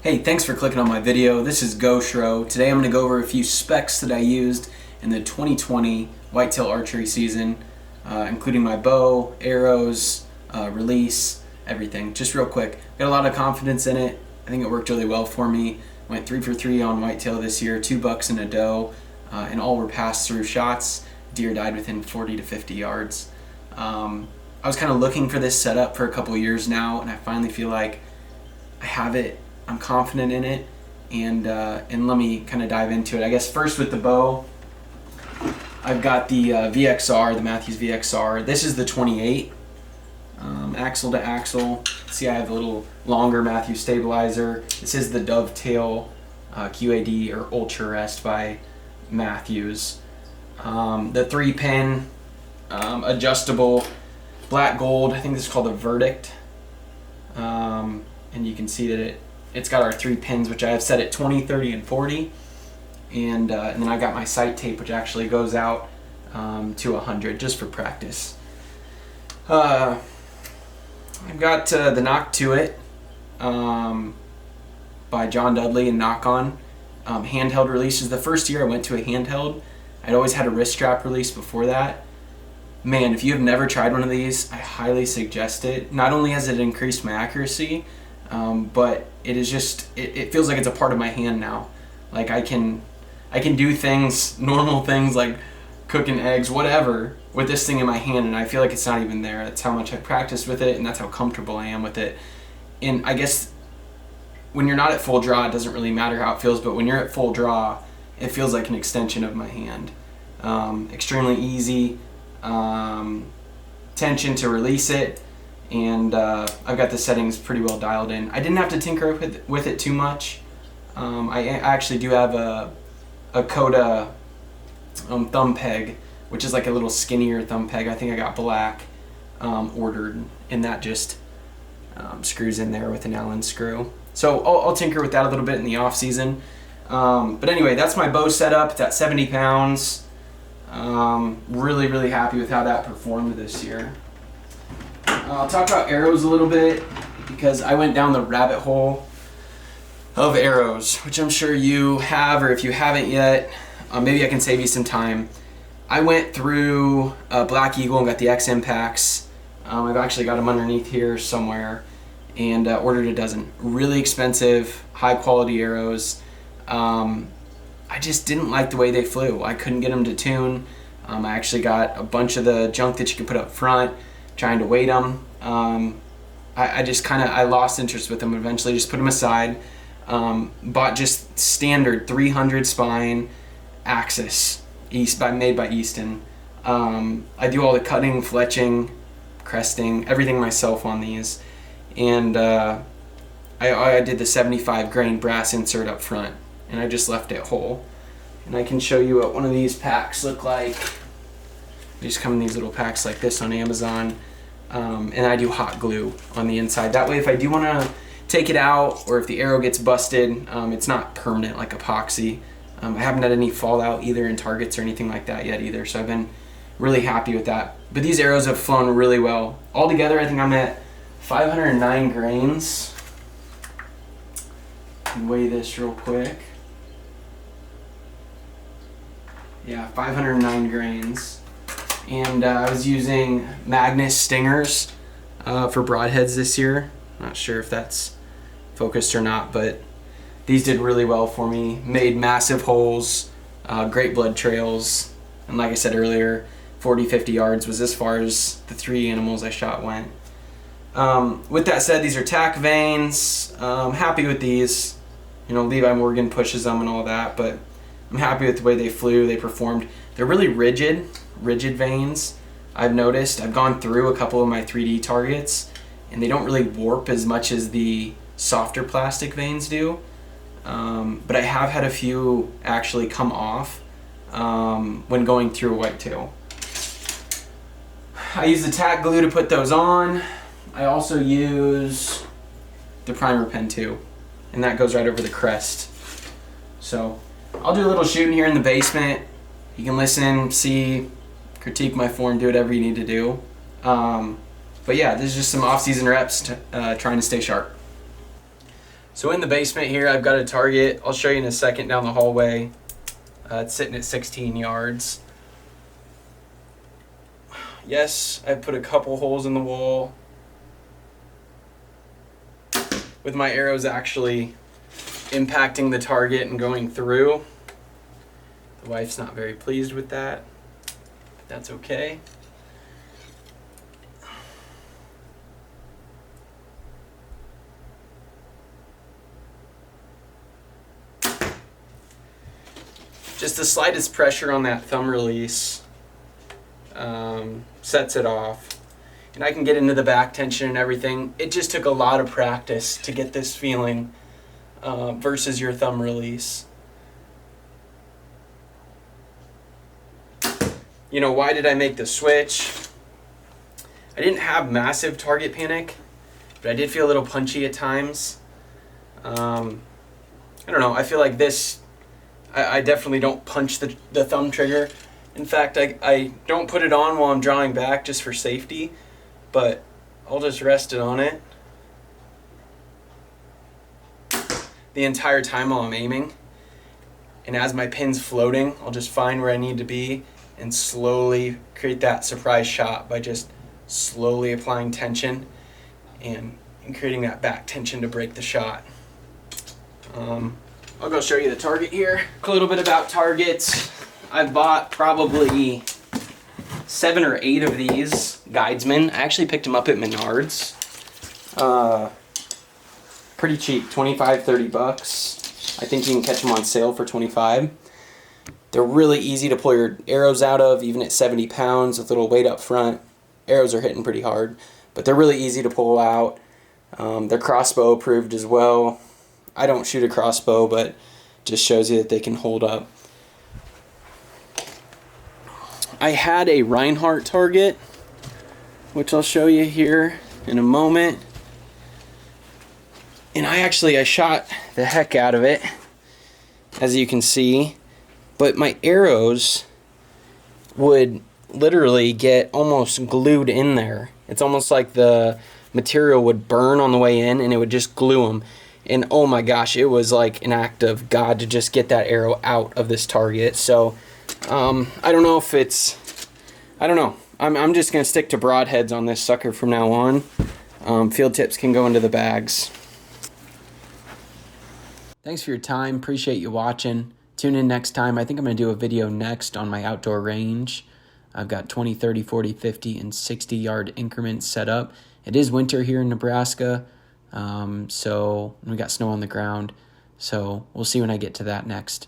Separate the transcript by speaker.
Speaker 1: Hey, thanks for clicking on my video. This is Goshro. Today I'm going to go over a few specs that I used in the 2020 whitetail archery season, including my bow, arrows, release, everything. Just real quick. Got a lot of confidence in it. I think it worked really well for me. Went 3 for 3 on whitetail this year, 2 bucks and a doe, and all were pass-through shots. Deer died within 40 to 50 yards. I was kind of looking for this setup for a couple years now, and I finally feel like I have it. I'm confident in it, and let me kind of dive into it. I guess first with the bow, I've got the VXR, the Mathews VXR. This is the 28, axle to axle. See, I have a little longer Mathews stabilizer. This is the Dovetail QAD or Ultra Rest by Mathews. The 3-pin adjustable black gold. I think this is called a Verdict, and you can see that it's got our 3 pins, which I have set at 20, 30, and 40. And then I got my sight tape, which actually goes out to 100 just for practice. I've got the Nock to it by John Dudley and Nock on. Handheld releases. The first year I went to a handheld, I'd always had a wrist strap release before that. Man, if you have never tried one of these, I highly suggest it. Not only has it increased my accuracy, but it is just, it feels like it's a part of my hand now. Like I can do things, normal things like cooking eggs, whatever, with this thing in my hand, and I feel like it's not even there. That's how much I practiced with it, and that's how comfortable I am with it. And I guess when you're not at full draw, it doesn't really matter how it feels, but when you're at full draw, it feels like an extension of my hand. Extremely easy, tension to release it. And I've got the settings pretty well dialed in. I didn't have to tinker with it too much. I actually do have a Coda thumb peg, which is like a little skinnier thumb peg. I think I got black ordered, and that just screws in there with an Allen screw. So I'll tinker with that a little bit in the off season. But anyway, that's my bow setup. It's at 70 pounds. Really, really happy with how that performed this year. I'll talk about arrows a little bit because I went down the rabbit hole of arrows, which I'm sure you have, or if you haven't yet, maybe I can save you some time. I went through Black Eagle and got the X Impacts. I've actually got them underneath here somewhere, and ordered a dozen. Really expensive, high quality arrows. I just didn't like the way they flew. I couldn't get them to tune. I actually got a bunch of the junk that you can put up front, trying to weight them. I just I lost interest with them. Eventually just put them aside. Bought just standard 300 spine Axis made by Easton. I do all the cutting, fletching, cresting, everything myself on these. And I did the 75 grain brass insert up front, and I just left it whole. And I can show you what one of these packs look like. They just come in these little packs like this on Amazon. And I do hot glue on the inside. That way, if I do want to take it out, or if the arrow gets busted, it's not permanent like epoxy. I haven't had any fallout either in targets or anything like that yet either, so I've been really happy with that. But these arrows have flown really well. Altogether, I think I'm at 509 grains. Weigh this real quick. Yeah, 509 grains. And I was using Magnus stingers for broadheads this year. Not sure if that's focused or not, but these did really well for me. Made massive holes, great blood trails, and like I said earlier, 40-50 yards was as far as the 3 animals I shot went. With that said, these are tack vanes. Happy with these. You know, Levi Morgan pushes them and all that, but I'm happy with the way they flew, they performed. They're really rigid vanes. I've noticed. I've gone through a couple of my 3D targets, and they don't really warp as much as the softer plastic vanes do. But I have had a few actually come off when going through a whitetail. I use the tack glue to put those on. I also use the primer pen too, and that goes right over the crest. So I'll do a little shooting here in the basement. You can listen, see, critique my form, do whatever you need to do. But yeah, this is just some off-season reps to, trying to stay sharp. So in the basement here, I've got a target. I'll show you in a second down the hallway. It's sitting at 16 yards. Yes, I put a couple holes in the wall with my arrows actually impacting the target and going through. The wife's not very pleased with that, but that's okay. Just the slightest pressure on that thumb release sets it off. And I can get into the back tension and everything. It just took a lot of practice to get this feeling versus your thumb release. You know, why did I make the switch? I didn't have massive target panic, but I did feel a little punchy at times. I don't know, I feel like this, I definitely don't punch the thumb trigger. In fact, I don't put it on while I'm drawing back just for safety, but I'll just rest it on it the entire time while I'm aiming. And as my pin's floating, I'll just find where I need to be and slowly create that surprise shot by just slowly applying tension and creating that back tension to break the shot. I'll go show you the target here. A little bit about targets. I've bought probably 7 or 8 of these Guidesmen. I actually picked them up at Menards. Pretty cheap, 25, 30 bucks. I think you can catch them on sale for 25. They're really easy to pull your arrows out of, even at 70 pounds with a little weight up front. Arrows are hitting pretty hard, but they're really easy to pull out. They're crossbow approved as well. I don't shoot a crossbow, but just shows you that they can hold up. I had a Reinhardt target, which I'll show you here in a moment. And I shot the heck out of it, as you can see. But my arrows would literally get almost glued in there. It's almost like the material would burn on the way in and it would just glue them. And oh my gosh, it was like an act of God to just get that arrow out of this target. So I don't know if it's, I don't know. I'm just going to stick to broadheads on this sucker from now on. Field tips can go into the bags. Thanks for your time. Appreciate you watching. Tune in next time. I think I'm going to do a video next on my outdoor range. I've got 20, 30, 40, 50, and 60 yard increments set up. It is winter here in Nebraska, so we got snow on the ground. So we'll see when I get to that next.